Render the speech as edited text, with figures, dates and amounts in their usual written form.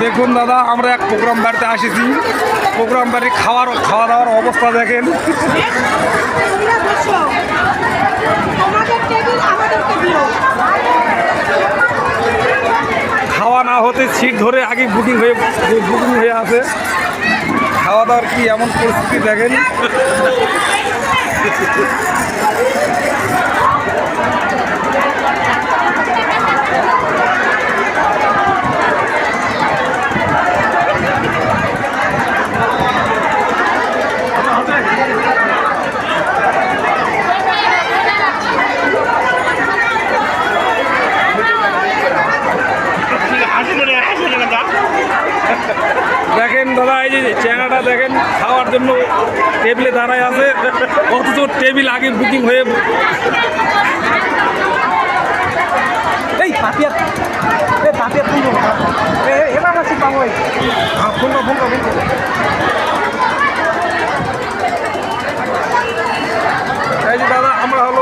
দেখুন দাদা, আমরা এক প্রোগ্রাম বাড়িতে আসেছি। প্রোগ্রাম বাড়ির খাওয়া দাওয়ার অবস্থা দেখেন। খাওয়া না হতে সিট ধরে আগে বুকিং হয়ে আছে। খাওয়া দাওয়ার কি এমন পরিস্থিতি দেখেন। দেখেন দাদা, এই যে চেহারাটা দেখেন, খাওয়ার জন্য টেবিলে দাঁড়ায় আছে, অথচ টেবিল আগে বুকিং হয়ে। এই পাপিয়া এবার আছে পাবো। এই যে দাদা, আমরা হলো